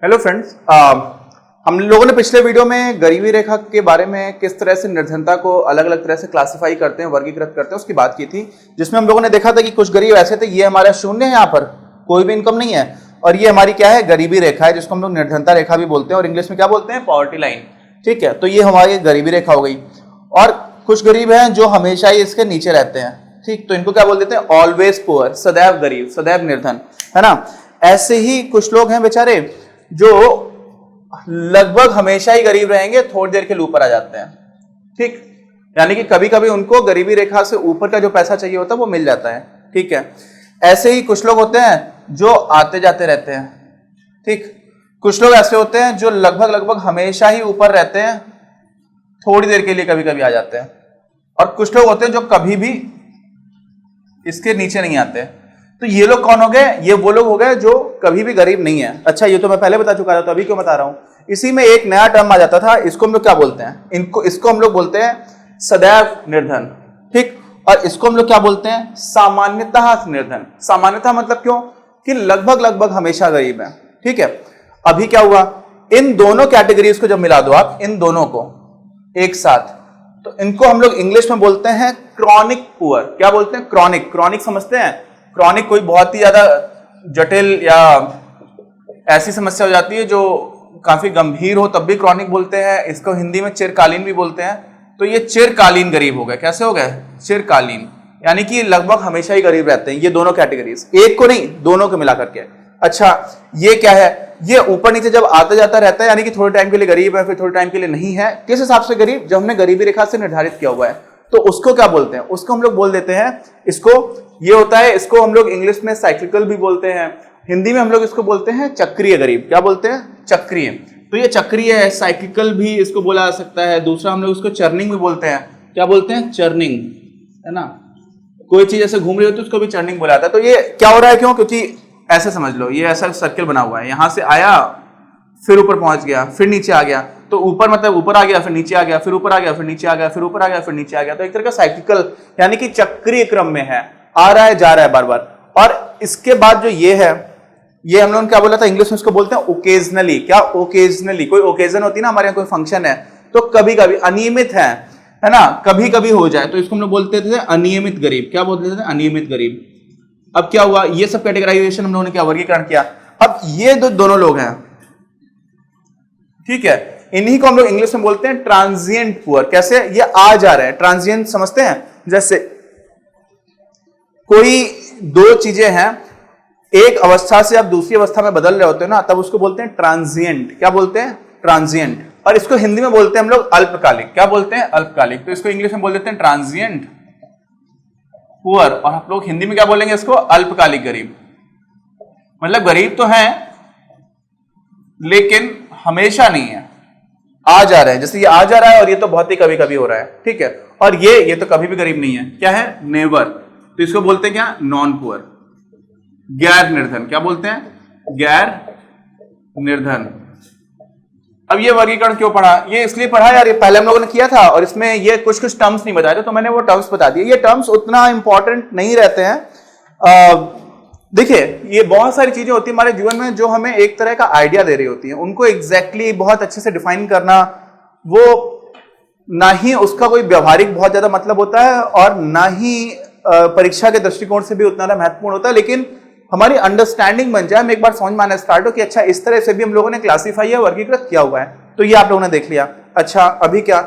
Hello friends, हम लोगों ने पिछले वीडियो में गरीबी रेखा के बारे में किस तरह से निर्धनता को अलग अलग तरह से क्लासिफाई करते हैं, वर्गीकृत करते हैं, उसकी बात की थी, जिसमें हम लोगों ने देखा था कि कुछ गरीब ऐसे थे, ये हमारा शून्य है, यहाँ पर कोई भी इनकम नहीं है, और ये हमारी क्या है, गरीबी रेखा है, जिसको हम लोग निर्धनता रेखा भी बोलते हैं और इंग्लिश में क्या बोलते हैं, पॉवर्टी लाइन। ठीक है, तो ये हमारी गरीबी रेखा हो गई। और कुछ गरीब हैं जो हमेशा ही इसके नीचे रहते हैं, ठीक, तो इनको क्या बोल देते हैं, ऑलवेज पुअर, सदैव गरीब, सदैव निर्धन, है ना। ऐसे ही कुछ लोग हैं बेचारे जो लगभग हमेशा ही गरीब रहेंगे, थोड़ी देर के लिए ऊपर आ जाते हैं, ठीक, यानी कि कभी कभी उनको गरीबी रेखा से ऊपर का जो पैसा चाहिए होता है वो मिल जाता है। ठीक है, ऐसे ही कुछ लोग होते हैं जो आते जाते रहते हैं, ठीक, कुछ लोग ऐसे होते हैं जो लगभग हमेशा ही ऊपर रहते हैं, थोड़ी देर के लिए कभी कभी आ जाते हैं, और कुछ लोग होते हैं जो कभी भी इसके नीचे नहीं आते। तो ये लोग कौन हो गए, ये वो लोग हो गए जो कभी भी गरीब नहीं है। अच्छा, ये तो मैं पहले बता चुका था, तो अभी क्यों बता रहा हूं। इसी में एक नया टर्म आ जाता था, इसको हम लोग क्या बोलते हैं, इसको हम लोग बोलते हैं सदैव निर्धन, ठीक, और इसको हम लोग क्या बोलते हैं, सामान्यतः निर्धन। सामान्यतः मतलब क्यों, कि लगभग हमेशा गरीब है। ठीक है, अभी क्या हुआ, इन दोनों कैटेगरीज को जब मिला दो आप, इन दोनों को एक साथ, तो इनको हम लोग इंग्लिश में बोलते हैं क्रॉनिक पुअर। क्या बोलते हैं, क्रॉनिक। क्रॉनिक समझते हैं, क्रॉनिक कोई बहुत ही ज्यादा जटिल या ऐसी समस्या हो जाती है जो काफी गंभीर हो तब भी क्रॉनिक बोलते हैं। इसको हिंदी में चिरकालीन भी बोलते हैं। तो ये चिरकालीन गरीब हो गए। कैसे हो गए, चिरकालीन, यानी कि लगभग हमेशा ही गरीब रहते हैं। ये दोनों कैटेगरीज, एक को नहीं, दोनों को मिला करके। अच्छा, ये क्या है, ये ऊपर नीचे जब आता जाता रहता है, यानी कि थोड़े टाइम के लिए गरीब है, फिर थोड़े टाइम के लिए नहीं है। किस हिसाब से गरीब, जब हमने गरीबी रेखा से निर्धारित किया हुआ है, तो उसको क्या बोलते हैं, उसको हम लोग बोल देते हैं, इसको, ये होता है, इसको हम लोग इंग्लिश में साइक्लिकल भी बोलते हैं, हिंदी में हम लोग इसको बोलते हैं चक्रीय गरीब। क्या बोलते हैं, चक्रीय। तो ये चक्रीय है, साइक्लिकल भी इसको बोला जा सकता है। दूसरा हम लोग इसको चर्निंग भी बोलते हैं। क्या बोलते हैं, चर्निंग, है ना। कोई चीज ऐसे घूम रही होती है उसको भी चर्निंग बोला जाता है। तो ये क्या हो रहा है, क्यों, क्योंकि ऐसे समझ लो, ये ऐसा सर्किल बना हुआ है, यहां से आया, फिर ऊपर पहुंच गया, फिर नीचे आ गया। तो ऊपर मतलब ऊपर आ गया, फिर नीचे आ गया, फिर ऊपर आ गया, फिर नीचे आ गया, फिर ऊपर आ गया, फिर नीचे आ गया। तो एक तरह का साइक्लिकल, यानी कि चक्रीय क्रम में है, आ रहा है, जा रहा है बार बार। और इसके बाद जो ये है, ये हम लोगों ने क्या बोला था, इंग्लिश में इसको बोलते हैं ओकेजनली। क्या, ओकेजनली, कोई ओकेजन होती है ना, हमारे यहाँ कोई फंक्शन है, तो कभी कभी अनियमित है ना, कभी कभी हो जाए, तो इसको हम लोग बोलते थे अनियमित गरीब। क्या बोलते थे, अनियमित गरीब। अब क्या हुआ, ये सब कैटेगराइजेशन हम लोगों ने क्या वर्गीकरण किया। अब ये दोनों लोग हैं, ठीक है, इन्हीं को हम लोग इंग्लिश में बोलते हैं ट्रांजिएंट पुअर। कैसे, ये आ जा रहे हैं, ट्रांजिएंट समझते हैं, जैसे कोई दो चीजें हैं, एक अवस्था से आप दूसरी अवस्था में बदल रहे होते हैं ना, तब उसको बोलते हैं ट्रांजिएंट। क्या बोलते हैं, ट्रांजिएंट। और इसको हिंदी में बोलते हैं हम लोग अल्पकालिक। क्या बोलते हैं, अल्पकालिक। तो इसको इंग्लिश में बोल देते हैं ट्रांजिएंट पुअर, और आप लोग हिंदी में क्या बोलेंगे इसको, अल्पकालिक गरीब। मतलब गरीब तो हैं लेकिन हमेशा नहीं है, आ जा रहे हैं। जैसे ये आ जा रहा है, और ये तो बहुत ही कभी कभी हो रहा है, ठीक है। और ये तो कभी भी गरीब नहीं है। क्या है, नेवर। तो इसको बोलते हैं क्या, नॉन पुअर, गैर निर्धन। क्या बोलते हैं, गैर निर्धन। अब ये वर्गीकरण क्यों पढ़ा, ये इसलिए पढ़ा यार, ये पहले हम लोगों ने किया था, और इसमें ये कुछ टर्म्स नहीं बताए थे, तो मैंने वो टर्म्स बता दिए। ये टर्म्स उतना इंपॉर्टेंट नहीं रहते हैं। देखिए, ये बहुत सारी चीजें होती है हमारे जीवन में जो हमें एक तरह का आइडिया दे रही होती है, उनको एग्जैक्टली बहुत अच्छे से डिफाइन करना, वो ना ही उसका कोई व्यवहारिक बहुत ज्यादा मतलब होता है, और ना ही परीक्षा के दृष्टिकोण से भी उतना महत्वपूर्ण होता है। लेकिन हमारी अंडरस्टैंडिंग बन जाए, हम एक बार समझ में आना स्टार्ट हो कि अच्छा, इस तरह से भी हम लोगों ने क्लासीफाई या वर्गीकृत किया हुआ है। तो ये आप लोगों ने देख लिया। अच्छा, अभी क्या,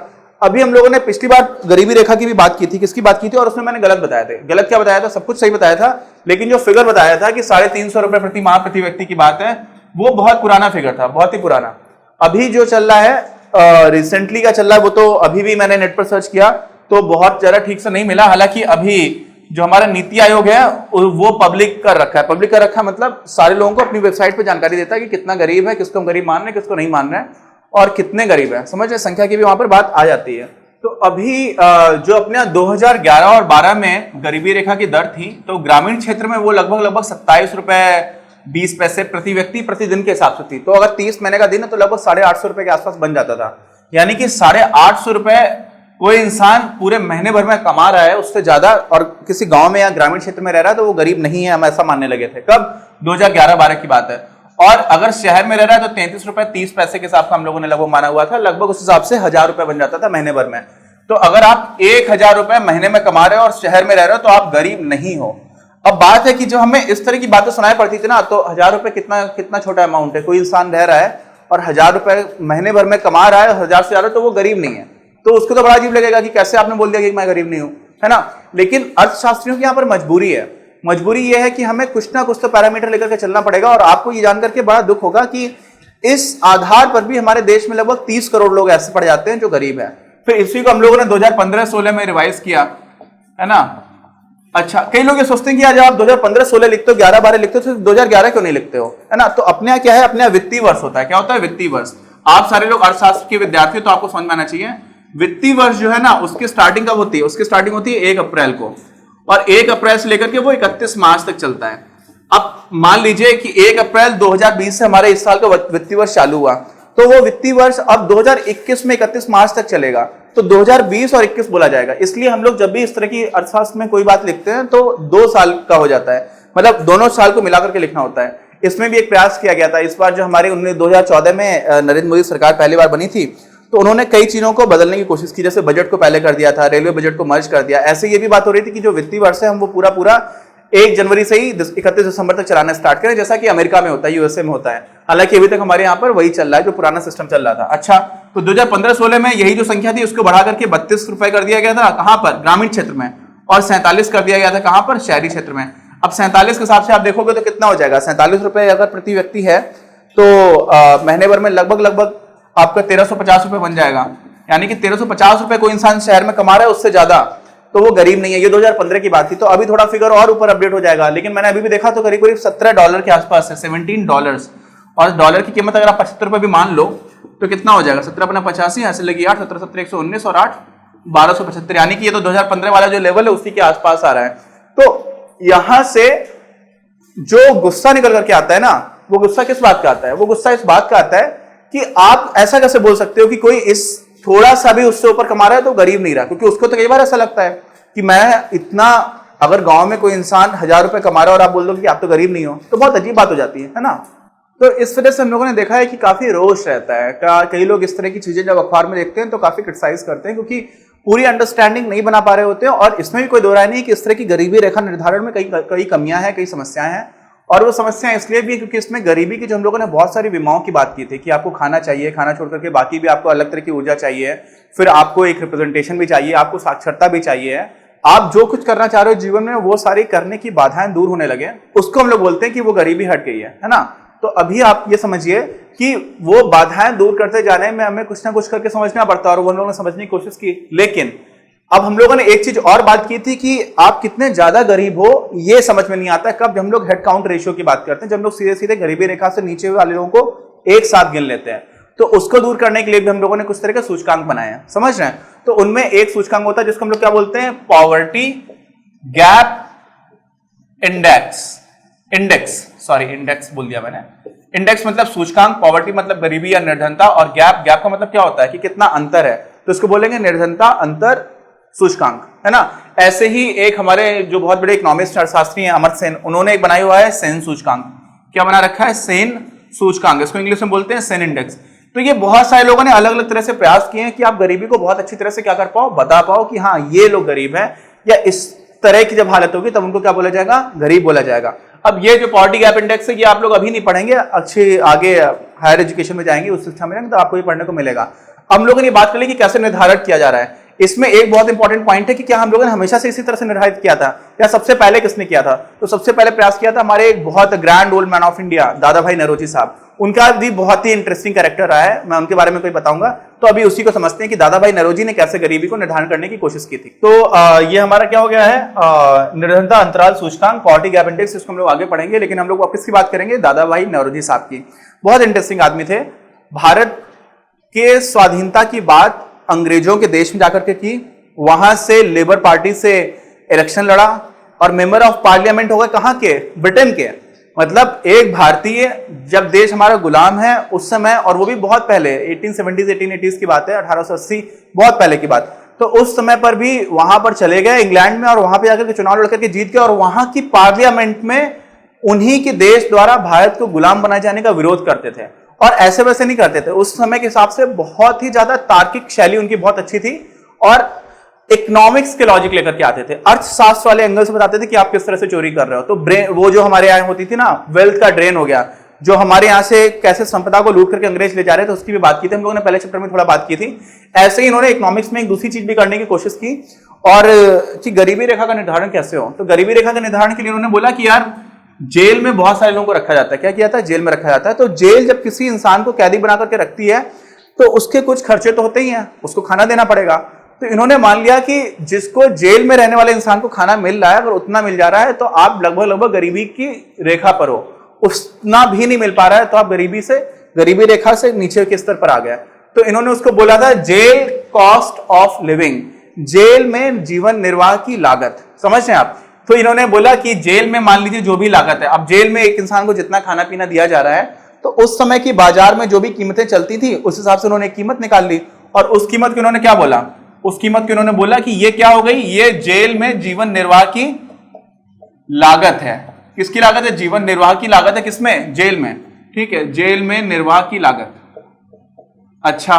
अभी हम लोगों ने पिछली बार गरीबी रेखा की भी बात की थी। किसकी बात की थी, और उसमें मैंने गलत बताया था। गलत क्या बताया था, सब कुछ सही बताया था, लेकिन जो फिगर बताया था कि 350 रुपए प्रति माह प्रति व्यक्ति की बात है, वो बहुत पुराना फिगर था, बहुत ही पुराना। अभी जो चल रहा है, रिसेंटली का चल रहा है, वो तो अभी भी मैंने नेट पर सर्च किया तो बहुत ज्यादा ठीक से नहीं मिला। हालांकि अभी जो हमारा नीति आयोग है वो पब्लिक कर रखा है। पब्लिक कर रखा है मतलब सारे लोगों को अपनी वेबसाइट पे जानकारी देता है कि कितना गरीब है, किसको हम गरीब मान रहे हैं, किसको नहीं मान रहे हैं, और कितने गरीब है। समझ रहे, संख्या की भी वहां पर बात आ जाती है। तो अभी जो अपने 2011 और 12 में गरीबी रेखा की दर थी, तो ग्रामीण क्षेत्र में वो लगभग 27 रुपए 20 पैसे प्रति व्यक्ति प्रतिदिन के हिसाब से थी। तो अगर 30 महीने का दिन है तो लगभग 850 रुपए के आसपास बन जाता था। यानी कि 850 रुपए कोई इंसान पूरे महीने भर में कमा रहा है उससे ज्यादा और किसी गांव में या ग्रामीण क्षेत्र में रह रहा है तो वो गरीब नहीं है, हम ऐसा मानने लगे थे। कब? 2011-12 की बात है। और अगर शहर में रह रहा है तो 33 रुपए 30 पैसे के हिसाब से हम लोगों ने लगभग माना हुआ था, लगभग उस हिसाब से 1000 रुपए बन जाता था महीने भर में। तो अगर आप 1000 रुपए महीने में कमा रहे हो और शहर में रह रहे हो तो आप गरीब नहीं हो। अब बात है कि जो हमें इस तरह की बातें सुनाई पड़ती थी ना, तो 1000 रुपए कितना छोटा अमाउंट है। कोई इंसान रह रहा है और 1000 रुपए महीने भर में कमा रहा है, 1000 से ज्यादा, तो वो गरीब नहीं है। तो उसको तो बड़ा अजीब लगेगा कि कैसे आपने बोल दिया कि मैं गरीब नहीं हूं, है ना। लेकिन अर्थशास्त्रियों की यहाँ पर मजबूरी है। मजबूरी ये है कि हमें कुछ ना कुछ तो पैरामीटर लेकर के चलना पड़ेगा। और आपको ये जानकर के बड़ा दुख होगा कि इस आधार पर भी हमारे देश में लगभग 30 करोड़ लोग ऐसे पड़ जाते हैं जो गरीब है। फिर इसी को हम लोगों ने 2015-16 में रिवाइज किया, है ना। अच्छा, कई लोग ये सोचते हैं कि आज आप 2015-16 लिखते हो, 11-12 लिखते हो, तो 2011 क्यों नहीं लिखते हो, है ना। तो अपने यहाँ क्या है, अपने यहाँ वित्तीय वर्ष होता है। क्या होता है? वित्तीय वर्ष। आप सारे लोग अर्थशास्त्र के विद्यार्थी हो तो आपको समझ में आना चाहिए। वित्तीय वर्ष जो है ना, उसकी स्टार्टिंग कब होती है? उसकी स्टार्टिंग होती है 1 अप्रैल को, और 1 अप्रैल से लेकर के वो 31 मार्च तक चलता है। अब मान लीजिए कि 1 अप्रैल 2020 से हमारे इस साल का वित्तीय वर्ष चालू हुआ, तो वो वित्तीय वर्ष अब 2021 में 31 मार्च तक चलेगा, तो 2020 और 21 बोला जाएगा। इसलिए हम लोग जब भी इस तरह की अर्थशास्त्र में कोई बात लिखते हैं तो 2 साल का हो जाता है, मतलब दोनों साल को मिलाकर के लिखना होता है। इसमें भी एक प्रयास किया गया था। इस बार जो हमारे 2014 में नरेंद्र मोदी सरकार पहली बार बनी थी, तो उन्होंने कई चीजों को बदलने की कोशिश की। जैसे बजट को पहले कर दिया था, रेलवे बजट को मर्ज कर दिया। ऐसे ये भी बात हो रही थी कि जो वित्तीय वर्ष है हम वो पूरा 1 जनवरी से ही 31 दिसंबर तक चलाना स्टार्ट करें, जैसा कि अमेरिका में होता है, यूएसए में होता है। हालांकि अभी तक हमारे यहाँ पर वही चल रहा है जो पुराना सिस्टम चल रहा था। अच्छा, तो 2015-16 में यही जो संख्या थी उसको बढ़ा करके 32 रुपए कर दिया गया था। कहां पर? ग्रामीण क्षेत्र में। और 47 कर दिया गया था कहां पर? शहरी क्षेत्र में। अब 47 के हिसाब से आप देखोगे तो कितना हो जाएगा? 47 रुपए अगर प्रति व्यक्ति है तो महीने भर में लगभग आपका 1350 रुपए बन जाएगा। यानी कि 1350 रुपए कोई इंसान शहर में कमा रहा है उससे ज्यादा, तो वो गरीब नहीं है। ये 2015 की बात थी। तो अभी थोड़ा फिगर और ऊपर अपडेट हो जाएगा, लेकिन मैंने अभी भी देखा तो करीब $17 के आसपास है, $17। और डॉलर की कीमत अगर आप 75 रुपए भी मान लो तो कितना हो जाएगा? 17 अपना 85, ऐसे लगी 8, 17 17 119 और 8 1275। यानी कि ये तो 2015 वाला जो लेवल है उसी के आसपास आ रहा है। तो यहां से जो गुस्सा निकल करके आता है ना, वो गुस्सा किस बात का आता है? वो गुस्सा इस बात का आता है कि आप ऐसा कैसे बोल सकते हो कि कोई इस थोड़ा सा भी उससे ऊपर कमा रहा है तो गरीब नहीं रहा। क्योंकि उसको तो कई बार ऐसा लगता है कि मैं इतना, अगर गांव में कोई इंसान 1000 रुपए कमा रहा है और आप बोल दो कि आप तो गरीब नहीं हो, तो बहुत अजीब बात हो जाती है ना। तो इस वजह से हम लोगों ने देखा है कि काफी रोष रहता है। कई लोग इस तरह की चीजें जब अखबार में देखते हैं तो काफी क्रिटिसाइज करते हैं, क्योंकि पूरी अंडरस्टैंडिंग नहीं बना पा रहे होते हैं। और इसमें भी कोई दो राय नहीं कि इस तरह की गरीबी रेखा निर्धारण में कई कमियां हैं, कई समस्याएं हैं। और वो समस्याएं इसलिए भी है क्योंकि इसमें गरीबी की जो हम लोगों ने बहुत सारी विमाओं की बात की थी कि आपको खाना चाहिए, खाना छोड़ करके बाकी भी आपको अलग तरह की ऊर्जा चाहिए, फिर आपको एक रिप्रेजेंटेशन भी चाहिए, आपको साक्षरता भी चाहिए, आप जो कुछ करना चाह रहे हो जीवन में वो सारी करने की बाधाएं दूर होने लगे, उसको हम लोग बोलते हैं कि वो गरीबी हट गई है ना। तो अभी आप ये समझिए कि वो बाधाएं दूर करते जाने में हमें कुछ ना कुछ करके समझना पड़ता है, और वो लोगों ने समझने की कोशिश की। लेकिन अब हम लोगों ने एक चीज और बात की थी कि आप कितने ज्यादा गरीब हो ये समझ में नहीं आता है कब हम लोग हेड काउंट रेशियो की बात करते हैं, जब हम लोग सीधे सीधे गरीबी रेखा से नीचे वाले लोगों को एक साथ गिन लेते हैं। तो उसको दूर करने के लिए भी हम लोगों ने कुछ तरह के सूचकांक बनाए हैं, समझ रहे हैं। तो उनमें एक सूचकांक होता है जिसको हम लोग क्या बोलते हैं? पॉवर्टी गैप इंडेक्स बोल दिया मैंने। इंडेक्स मतलब सूचकांक, पॉवर्टी मतलब गरीबी या निर्धनता, और गैप का मतलब क्या होता है कि कितना अंतर है, तो इसको बोलेंगे निर्धनता अंतर सूचकांक, है ना। ऐसे ही एक हमारे जो बहुत बड़े इकोनॉमिस्ट अर्थशास्त्री हैं अमर्त्य सेन, उन्होंने एक बनाया हुआ है सेन सूचकांक। क्या बना रखा है? सेन सूचकांक। इसको इंग्लिश में बोलते हैं सेन इंडेक्स। तो ये बहुत सारे लोगों ने अलग अलग तरह से प्रयास किए हैं कि आप गरीबी को बहुत अच्छी तरह से क्या कर पाओ, बता पाओ कि हाँ ये लोग गरीब हैं, या इस तरह की जब हालत होगी तब उनको क्या बोला जाएगा? गरीब बोला जाएगा। अब ये जो पॉवर्टी गैप इंडेक्स है ये आप लोग अभी नहीं पढ़ेंगे, अच्छे आगे हायर एजुकेशन में जाएंगे उस शिक्षा में तो आपको ये पढ़ने को मिलेगा। हम लोगों ने बात कर ली कि कैसे निर्धारित किया जा रहा है। इसमें एक बहुत इंपॉर्टेंट पॉइंट है कि क्या हम लोगों ने हमेशा से इसी तरह से निर्धारित किया था या सबसे पहले किसने किया था? तो सबसे पहले प्रयास किया था हमारे एक बहुत grand old man of India दादा भाई नौरोजी साहब। उनका भी बहुत ही इंटरेस्टिंग कैरेक्टर रहा है, मैं उनके बारे में कोई बताऊंगा। तो अभी उसी को समझते हैं कि दादा भाई नौरोजी ने कैसे गरीबी को निर्धारण करने की कोशिश की थी। तो ये हमारा क्या हो गया है? निर्धनता अंतराल सूचकांक, पॉवर्टी गैप इंडेक्स, इसको हम लोग आगे पढ़ेंगे। लेकिन हम लोग वापस की बात करेंगे दादा भाई नौरोजी साहब की। बहुत इंटरेस्टिंग आदमी थे। भारत के स्वाधीनता की बात अंग्रेजों के देश में जाकर के की, वहां से लेबर पार्टी से इलेक्शन लड़ा और मेंबर ऑफ पार्लियामेंट हो गए। कहां के? ब्रिटेन के। मतलब एक भारतीय जब देश हमारा गुलाम है उस समय, और वो भी बहुत पहले 1870s 1880s की बात है, 1880 बहुत पहले की बात, तो उस समय पर भी वहां पर चले गए इंग्लैंड में और वहां पे जाकर के चुनाव लड़कर के जीत गए और वहां की पार्लियामेंट में उन्हीं के देश द्वारा भारत को गुलाम बनाए जाने का विरोध करते थे और ऐसे वैसे नहीं करते थे। उस समय के हिसाब से बहुत ही ज्यादा तार्किक शैली उनकी बहुत अच्छी थी और इकोनॉमिक्स के लॉजिक लेकर के आते थे, अर्थशास्त्र वाले एंगल से बताते थे कि आप किस तरह से चोरी कर रहे हो। तो वो जो हमारे यहाँ होती थी ना, वेल्थ का ड्रेन हो गया, जो हमारे यहाँ से कैसे संपदा को लूट करके अंग्रेज ले जा रहे थे, उसकी भी बात की थी हम लोगों ने पहले चैप्टर में थोड़ा बात की थी। ऐसे ही इन्होंने इकोनॉमिक्स में एक दूसरी चीज भी करने की कोशिश की और कि गरीबी रेखा का निर्धारण कैसे हो। तो गरीबी रेखा के निर्धारण के लिए उन्होंने बोला कि यार जेल में बहुत सारे लोगों को रखा जाता है। क्या किया था? जेल में रखा जाता है। तो जेल जब किसी इंसान को कैदी बना करके रखती है तो उसके कुछ खर्चे तो होते ही हैं, उसको खाना देना पड़ेगा। तो इन्होंने मान लिया कि जिसको जेल में रहने वाले इंसान को खाना मिल रहा है, अगर उतना मिल जा रहा है तो आप लगभग गरीबी की रेखा पर हो। उतना भी नहीं मिल पा रहा है तो आप गरीबी रेखा से नीचे के स्तर पर आ गया। तो इन्होंने उसको बोला था jail cost of living, jail में जीवन निर्वाह की लागत। समझ रहे हैं आप? तो इन्होंने बोला कि जेल में मान लीजिए जो भी लागत है, अब जेल में एक इंसान को जितना खाना पीना दिया जा रहा है तो उस समय की बाजार में जो भी कीमतें चलती थी उस हिसाब से उन्होंने कीमत निकाल ली और उस कीमत को उन्होंने क्या बोला? उस कीमत को उन्होंने बोला कि ये क्या हो गई? ये जेल में जीवन निर्वाह की लागत है। किसकी लागत है? जीवन निर्वाह की लागत है। किसमें? जेल में। ठीक है, जेल में निर्वाह की लागत। अच्छा,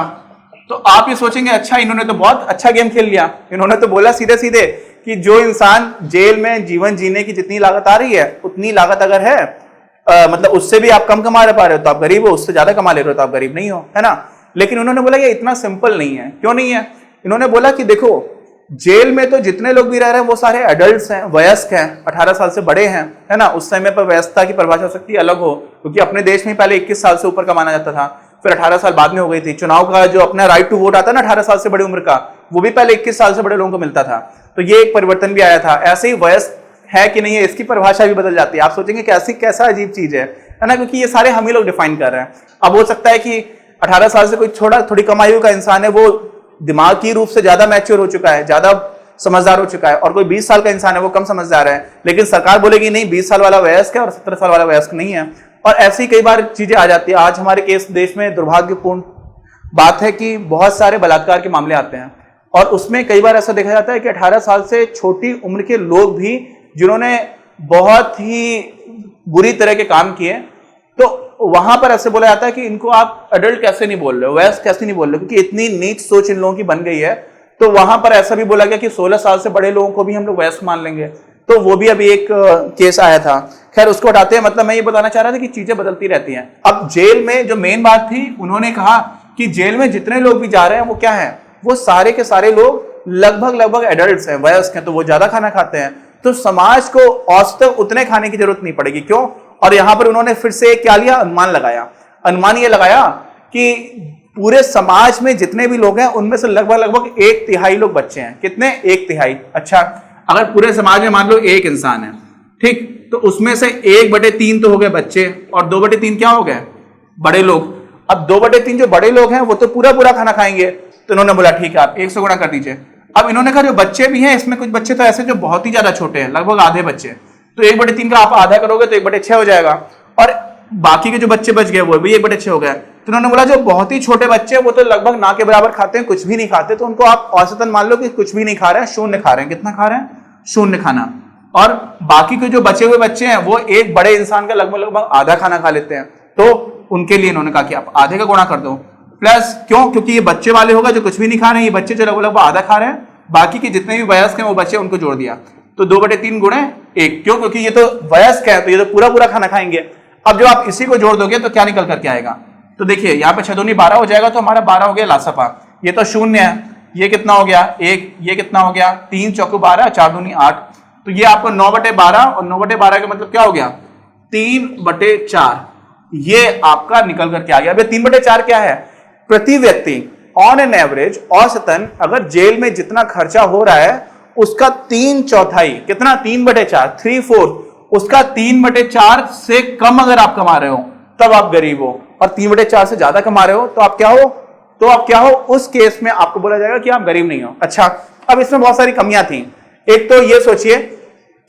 तो आप ये सोचेंगे अच्छा इन्होंने तो बहुत अच्छा गेम खेल लिया। इन्होंने तो बोला सीधे सीधे कि जो इंसान जेल में जीवन जीने की जितनी लागत आ रही है उतनी लागत अगर है मतलब उससे भी आप कम कमा पा रहे हो तो आप गरीब हो, उससे ज्यादा कमा ले रहे हो तो आप गरीब नहीं हो, है ना। लेकिन उन्होंने बोला ये इतना सिंपल नहीं है। क्यों नहीं है? इन्होंने बोला कि देखो जेल में तो जितने लोग भी रह रहे हैं वो सारे एडल्ट्स हैं, वयस्क हैं, 18 साल से बड़े हैं, है ना। उस समय पर वयस्कता की परिभाषा हो सकती है अलग हो, क्योंकि अपने देश में पहले 21 साल से ऊपर का माना जाता था, फिर 18 साल बाद में हो गई थी। चुनाव का जो अपना राइट टू वोट आता है ना 18 साल से बड़ी उम्र का, वो भी पहले 21 साल से बड़े लोगों को मिलता था। तो ये एक परिवर्तन भी आया था। ऐसे ही वयस्क है कि नहीं है इसकी परिभाषा भी बदल जाती है। आप सोचेंगे कैसा अजीब चीज है ना, क्योंकि ये सारे हम ही लोग डिफाइन कर रहे हैं। अब हो सकता है कि 18 साल से कोई थोड़ी कम आयु का इंसान है, वो दिमागी रूप से ज्यादा मैच्योर हो चुका है, ज्यादा समझदार हो चुका है, और कोई 20 साल का इंसान है वो कम समझदार है, लेकिन सरकार बोलेगी नहीं 20 साल वाला वयस्क है और 17 साल वाला वयस्क नहीं है। और ऐसी कई बार चीजें आ जाती है। आज हमारे देश में दुर्भाग्यपूर्ण बात है कि बहुत सारे बलात्कार के मामले आते हैं और उसमें कई बार ऐसा देखा जाता है कि 18 साल से छोटी उम्र के लोग भी जिन्होंने बहुत ही बुरी तरह के काम किए, तो वहां पर ऐसे बोला जाता है कि इनको आप अडल्ट कैसे नहीं बोल रहे हो, वयस्क कैसे नहीं बोल रहे हो, क्योंकि इतनी नीच सोच इन लोगों की बन गई है। तो वहां पर ऐसा भी बोला गया कि 16 साल से बड़े लोगों को भी हम लोग वयस्क मान लेंगे। तो वो भी अभी एक केस आया था। खैर उसको हटाते हैं। मतलब मैं ये बताना चाह रहा था कि चीजें बदलती रहती हैं। अब जेल में जो मेन बात थी, उन्होंने कहा कि जेल में जितने लोग भी जा रहे हैं वो क्या है, वो सारे के सारे लोग लगभग एडल्ट्स हैं, वयस्क हैं, तो वो ज्यादा खाना खाते हैं, तो समाज को औसतन उतने खाने की जरूरत नहीं पड़ेगी। क्यों? और यहां पर उन्होंने फिर से क्या लिया? अनुमान लगाया। अनुमान ये लगाया कि पूरे समाज में जितने भी लोग हैं उनमें से लगभग 1/3 लोग बच्चे हैं। कितने? 1/3। अच्छा, अगर पूरे समाज में मान लो 1 इंसान है, ठीक, तो उसमें से 1/3 तो हो गए बच्चे और 2/3 क्या हो गए? बड़े लोग। अब 2/3 जो बड़े लोग हैं वो तो पूरा खाना खाएंगे। तो इन्होंने बोला ठीक है आप 1 से गुणा कर दीजिए। अब इन्होंने कहा जो बच्चे भी हैं इसमें कुछ बच्चे तो ऐसे जो बहुत ही ज्यादा छोटे हैं, लगभग आधे बच्चे, तो 1/3 का आप आधा करोगे तो 1/6 हो जाएगा, और बाकी के जो बच्चे बच गए वो भी 1/6 हो गए। तो उन्होंने बोला जो बहुत ही छोटे बच्चे वो तो लगभग ना के बराबर खाते हैं, कुछ भी नहीं खाते, तो उनको आप औसतन मान लो कि कुछ भी नहीं खा रहे हैं, शून्य खा रहे हैं। कितना खा रहे हैं? शून्य खाना। और बाकी के जो बचे हुए बच्चे हैं वो एक बड़े इंसान का लगभग आधा खाना खा लेते हैं। तो उनके लिए इन्होंने कहा कि आप आधे का गुणा कर दो प्लस, क्यों? क्योंकि ये बच्चे वाले होगा जो कुछ भी नहीं खा रहे हैं, ये बच्चे जो लगभग आधा खा रहे हैं, बाकी के जितने भी वयस्क हैं वो बच्चे उनको जोड़ दिया, तो 2/3 गुणे 1। क्यों? क्योंकि ये तो वयस्क है तो ये तो पूरा खाना खाएंगे। अब जब आप इसी को जोड़ दोगे तो क्या निकल करके आएगा? तो देखिए यहाँ पे 6 दूनी 12 हो जाएगा, तो हमारा 12 हो गया लासपा। ये तो शून्य है, ये कितना हो गया? 1। ये कितना हो गया? 3 चौको 12, 4 दूनी 8, तो ये आपको 9/12, और 9/12 का मतलब क्या हो गया? 3/4। ये आपका निकल करके आ गया। अब 3/4 क्या है? प्रति व्यक्ति ऑन एन एवरेज, औसतन अगर जेल में जितना खर्चा हो रहा है उसका 3/4, कितना? 3/4, 3/4, उसका 3/4 से कम अगर आप कमा रहे हो तब आप गरीब हो, और 3/4 से ज्यादा कमा रहे हो तो आप क्या हो? तो आप क्या हो? उस केस में आपको बोला जाएगा कि आप गरीब नहीं हो। अच्छा, अब इसमें बहुत सारी कमियां थी। एक तो ये सोचिए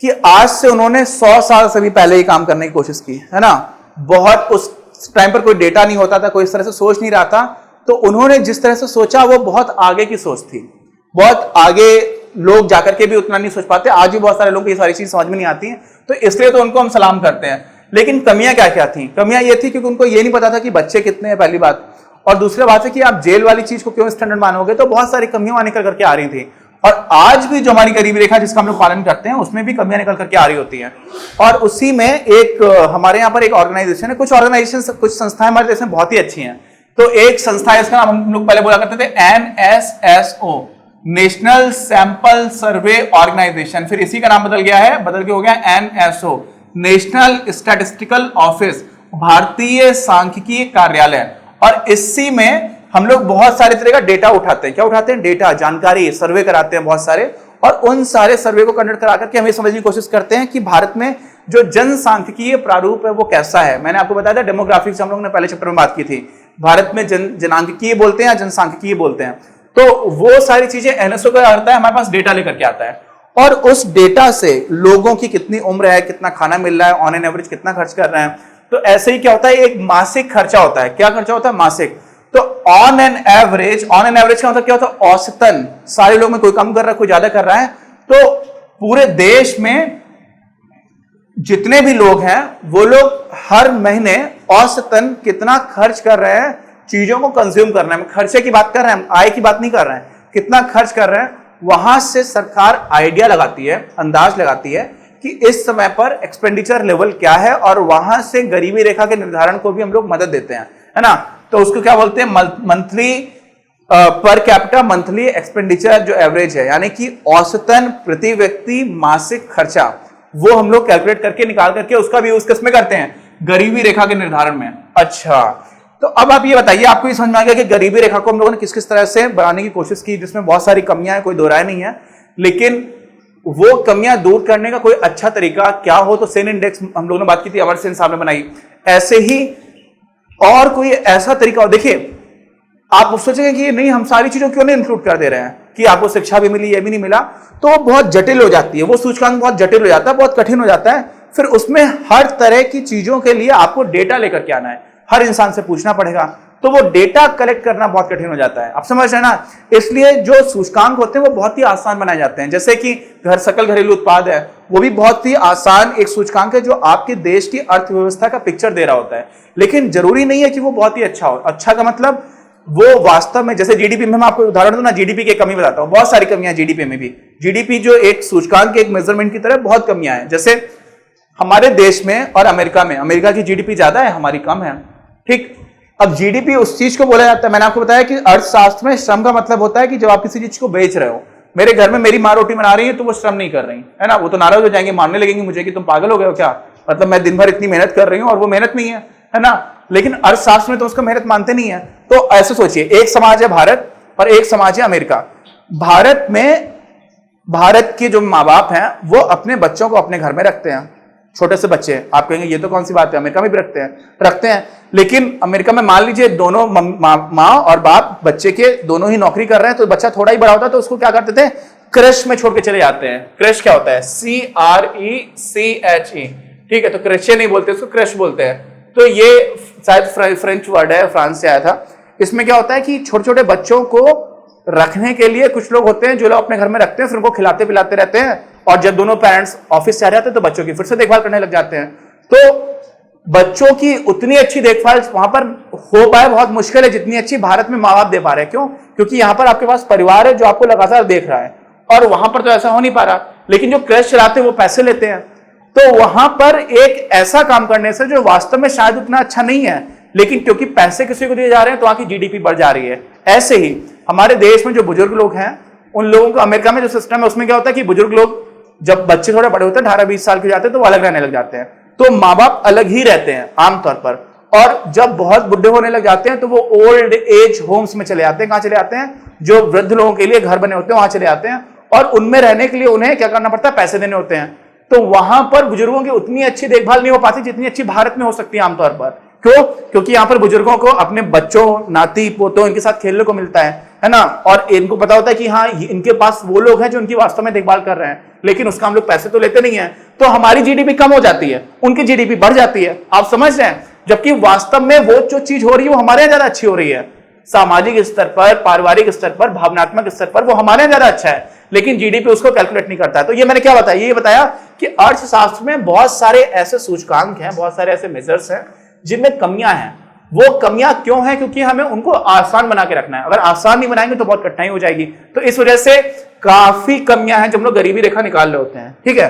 कि आज से उन्होंने 100 साल से भी पहले ही काम करने की कोशिश की, है ना। बहुत उस टाइम पर कोई डेटा नहीं होता था, कोई इस तरह से सोच नहीं रहा था, तो उन्होंने जिस तरह से सोचा वो बहुत आगे की सोच थी। बहुत आगे लोग जाकर के भी उतना नहीं सोच पाते। आज भी बहुत सारे लोगों को ये सारी चीज समझ में नहीं आती हैं, तो इसलिए तो उनको हम सलाम करते हैं। लेकिन कमियां क्या क्या थी? कमियां ये थी क्योंकि उनको ये नहीं पता था कि बच्चे कितने हैं, पहली बात। और दूसरी बात है कि आप जेल वाली चीज को क्यों स्टैंडर्ड मानोगे, तो बहुत सारी कमियां वहां निकल करके आ रही थी। और आज भी जो हमारी गरीबी रेखा जिसका हम लोग पालन करते हैं उसमें भी कमियां निकल करके आ रही होती हैं। और उसी में एक हमारे यहाँ पर एक ऑर्गेनाइजेशन है, कुछ ऑर्गेनाइजेशन, कुछ संस्थाएं हमारे देश में बहुत ही अच्छी हैं। तो एक संस्था है, इसका नाम हम लोग पहले बोला करते थे NSSO, national sample survey organisation. फिर इसी का नाम बदल गया है, बदल के हो गया NSO, नेशनल स्टैटिस्टिकल ऑफिस, भारतीय सांख्यिकीय कार्यालय। और इसी में हम लोग बहुत सारे तरह का डेटा उठाते हैं। क्या उठाते हैं? डेटा, जानकारी, सर्वे कराते हैं बहुत सारे। और उन सारे सर्वे को कंडक्ट करा करके हमें समझने की कोशिश करते हैं कि भारत में जो जनसांख्यिकीय प्रारूप है वो कैसा है। मैंने आपको बताया था डेमोग्राफिक्स, हम लोग ने पहले चैप्टर में बात की थी। भारत में जनांकिकीय बोलते हैं या जनसांख्यिकीय बोलते हैं। तो वो सारी चीजें NSO का करता है, हमारे पास डेटा लेकर के आता है। और उस डेटा से लोगों की कितनी उम्र है, कितना खाना मिल रहा है, ऑन एन एवरेज कितना खर्च कर रहे हैं। तो ऐसे ही क्या होता है, एक मासिक खर्चा होता है। क्या खर्चा होता है? मासिक। तो ऑन एन एवरेज का मतलब क्या होता है? औसतन सारे लोग में कोई कम कर रहा है, कोई ज्यादा कर रहा है। तो पूरे देश में जितने भी लोग हैं वो लोग हर महीने औसतन कितना खर्च कर रहे हैं चीजों को कंज्यूम करने में। खर्चे की बात कर रहे हैं, आय की बात नहीं कर रहे हैं, कितना खर्च कर रहे हैं। वहां से सरकार आइडिया लगाती है, अंदाज लगाती है कि इस समय पर एक्सपेंडिचर लेवल क्या है, और वहां से गरीबी रेखा के निर्धारण को भी हम लोग मदद देते हैं, है ना। तो उसको क्या बोलते हैं? Monthly per capita monthly expenditure जो एवरेज है, यानी कि औसतन प्रति व्यक्ति मासिक खर्चा, वो हम लोग कैलकुलेट करके निकाल करके उसका भी यूज किसमें करते हैं? गरीबी रेखा के निर्धारण में। अच्छा, तो अब आप ये बताइए, आपको ये समझ में आ गया कि गरीबी रेखा को हम लोगों ने किस किस तरह से बढ़ाने की कोशिश की, जिसमें बहुत सारी कमियां हैं, कोई दो राय नहीं है। लेकिन वो कमियां दूर करने का कोई अच्छा तरीका क्या हो, तो सेन इंडेक्स हम लोगों ने बात की थी, अमर्त्य सेन साहब ने बनाई। ऐसे ही और कोई ऐसा तरीका हो, देखिए आप सोचेंगे कि नहीं हम सारी चीजों क्यों नहीं इंक्लूड कर दे रहे हैं, कि आपको शिक्षा भी मिली, ये भी नहीं मिला, तो बहुत जटिल हो जाती है वो सूचकांक, बहुत जटिल हो जाता है, बहुत कठिन हो जाता है। फिर उसमें हर तरह की चीजों के लिए आपको डेटा लेकर के आना है, हर इंसान से पूछना पड़ेगा, तो वो डेटा कलेक्ट करना बहुत कठिन हो जाता है। आप समझ रहे हैं ना। इसलिए जो सूचकांक होते हैं वो बहुत ही आसान बनाए जाते हैं। जैसे कि सकल घरेलू उत्पाद है, वो भी बहुत ही आसान एक सूचकांक है जो आपके देश की अर्थव्यवस्था का पिक्चर दे रहा होता है। लेकिन जरूरी नहीं है कि वो बहुत ही अच्छा हो। अच्छा का मतलब वो वास्तव में, जैसे जीडीपी में, मैं आपको उदाहरण दूं ना, जीडीपी की कमी बताता हूं, बहुत सारी कमियां जीडीपी में भी। जीडीपी जो एक सूचकांक, एक मेजरमेंट की तरह बहुत कमियां हैं। जैसे हमारे देश में और अमेरिका में, अमेरिका की जीडीपी ज्यादा है, हमारी कम है, ठीक। अब जीडीपी उस चीज को बोला जाता है, मैंने आपको बताया कि अर्थशास्त्र में श्रम का मतलब होता है कि जब आप किसी चीज को बेच रहे हो, मेरे घर में मेरी माँ रोटी बना रही है तो वो श्रम नहीं कर रही है ना, वो तो नाराज हो जाएंगे, मारने लगेंगे मुझे कि तुम पागल हो गए हो क्या, मतलब मैं दिन भर इतनी मेहनत कर रही हूँ और वो मेहनत नहीं है ना। लेकिन अर्थशास्त्र में तो उसको मेहनत मानते नहीं है। तो ऐसे सोचिए, एक समाज है भारत और एक समाज है अमेरिका। भारत में, भारत के जो माँ बाप हैं वो अपने बच्चों को अपने घर में रखते हैं, छोटे से बच्चे। आप कहेंगे ये तो कौन सी बात है, अमेरिका में भी रखते हैं। लेकिन अमेरिका में मान लीजिए दोनों माँ और बाप बच्चे के दोनों ही नौकरी कर रहे हैं, तो बच्चा थोड़ा ही बड़ा होता है तो उसको क्या करते थे, क्रश में छोड़ के चले जाते हैं। क्रश क्या होता है? CRECHE, ठीक है। तो क्रशे नहीं बोलते, उसको क्रश बोलते हैं। तो ये शायद फ्रेंच वर्ड है, फ्रांस से आया था। इसमें क्या होता है कि छोटे छोटे बच्चों को रखने के लिए कुछ लोग होते हैं जो लोग अपने घर में रखते हैं, फिर उनको खिलाते पिलाते रहते हैं, और जब दोनों पेरेंट्स ऑफिस से आ जाते हैं तो बच्चों की फिर से देखभाल करने लग जाते हैं। तो बच्चों की उतनी अच्छी देखभाल वहां पर हो पाए बहुत मुश्किल है जितनी अच्छी भारत में माँ बाप दे पा रहे हैं। क्यों? क्योंकि यहां पर आपके पास परिवार है जो आपको लगातार देख रहा है, और वहां पर तो ऐसा हो नहीं पा रहा। लेकिन जो क्रश चलाते हैं वो पैसे लेते हैं, तो वहां पर एक ऐसा काम करने से जो वास्तव में शायद उतना अच्छा नहीं है, लेकिन क्योंकि पैसे किसी को दिए जा रहे हैं तो वहां की जीडीपी बढ़ जा रही है। ऐसे ही हमारे देश में जो बुजुर्ग लोग हैं, उन लोगों का अमेरिका में जो सिस्टम है उसमें क्या होता है कि बुजुर्ग लोग जब बच्चे थोड़े बड़े होते हैं, 18-20 साल के जाते हैं, तो वो अलग रहने लग जाते हैं। तो माँ बाप अलग ही रहते हैं आमतौर पर, और जब बहुत बुढ़े होने लग जाते हैं तो वो ओल्ड एज होम्स में चले जाते हैं। कहां चले जाते हैं? जो वृद्ध लोगों के लिए घर बने होते हैं वहां चले जाते हैं, और उनमें रहने के लिए उन्हें क्या करना पड़ता है? पैसे देने होते हैं। तो वहां पर बुजुर्गों की उतनी अच्छी देखभाल नहीं हो पाती जितनी अच्छी भारत में हो सकती है आमतौर पर। क्यों? क्योंकि यहां पर बुजुर्गों को अपने बच्चों, नाती पोतों, इनके साथ खेलने को मिलता है ना, और इनको पता होता है कि हाँ इनके पास वो लोग हैं जो उनकी वास्तव में देखभाल कर रहे हैं, लेकिन उसका हम लोग पैसे तो लेते नहीं है। तो हमारी जीडीपी कम हो जाती है, उनकी जीडीपी बढ़ जाती है। आप समझ रहे हैं? जबकि वास्तव में वो जो चीज हो रही है वो हमारे यहां ज्यादा अच्छी हो रही है। सामाजिक स्तर पर, पारिवारिक स्तर पर, भावनात्मक स्तर पर वो हमारे ज्यादा अच्छा है, लेकिन जीडीपी उसको कैलकुलेट नहीं करता है। तो ये मैंने क्या बताया, ये बताया कि अर्थशास्त्र में बहुत सारे ऐसे सूचकांक हैं, बहुत सारे ऐसे मेजर्स हैं जिनमें कमियां हैं। वो कमियां क्यों हैं? क्योंकि हमें उनको आसान बना के रखना है। अगर आसान नहीं बनाएंगे तो बहुत कठिनाई हो जाएगी। तो इस वजह से काफी कमियां हैं जब हम लोग गरीबी रेखा निकाल रहे होते हैं, ठीक है।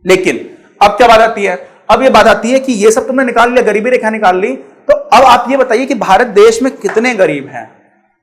लेकिन अब क्या बात आती है? अब ये बात आती है कि ये सब तुमने निकाल लिया, गरीबी रेखा निकाल ली, तो अब आप ये बताइए कि भारत देश में कितने गरीब हैं?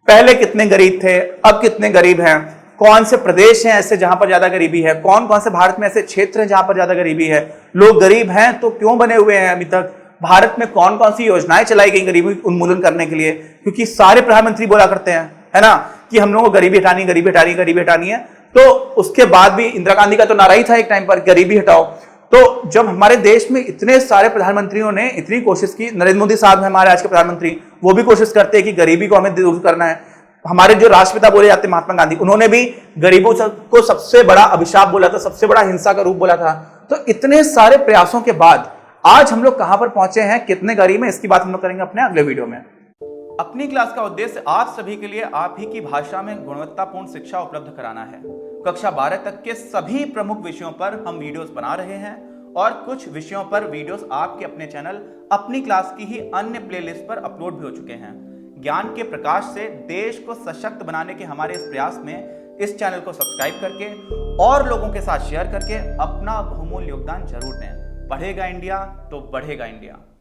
पहले कितने गरीब थे, अब कितने गरीब हैं? कौन से प्रदेश हैं ऐसे जहां पर ज्यादा गरीबी है? कौन कौन से भारत में ऐसे क्षेत्र हैं जहां पर ज्यादा गरीबी है? लोग गरीब हैं तो क्यों बने हुए हैं अभी तक? भारत में कौन कौन सी योजनाएं चलाई गई गरीबी उन्मूलन करने के लिए? क्योंकि सारे प्रधानमंत्री बोला करते हैं, है ना, कि हम लोगों को गरीबी हटानी, गरीबी हटानी, गरीबी हटानी है। तो उसके बाद भी इंदिरा गांधी का तो नारा ही था एक टाइम पर, गरीबी हटाओ। तो जब हमारे देश में इतने सारे प्रधानमंत्रियों ने इतनी कोशिश की, नरेंद्र मोदी साहब हमारे आज के प्रधानमंत्री, वो भी कोशिश करते हैं कि गरीबी को हमें दूर करना है। हमारे जो राष्ट्रपिता बोले जाते महात्मा गांधी, उन्होंने भी गरीबों को सबसे बड़ा अभिशाप बोला था, सबसे बड़ा हिंसा का रूप बोला था। तो इतने सारे प्रयासों के बाद आज हम लोग कहां पर पहुंचे हैं, कितने गरीब हैं, इसकी बात हम लोग करेंगे अपने अगले वीडियो में। अपनी क्लास का उद्देश्य आप सभी के लिए आप ही की भाषा में गुणवत्तापूर्ण शिक्षा उपलब्ध कराना है। कक्षा 12 तक के सभी प्रमुख विषयों पर हम वीडियोस बना रहे हैं और कुछ विषयों पर वीडियोस आपके अपने चैनल अपनी क्लास की ही अन्य प्लेलिस्ट पर अपलोड भी हो चुके हैं। ज्ञान के प्रकाश से देश को सशक्त बनाने के हमारे इस प्रयास में इस चैनल को सब्सक्राइब करके और लोगों के साथ शेयर करके अपना बहुमूल्य योगदान जरूर दें। पढ़ेगा इंडिया तो बढ़ेगा इंडिया।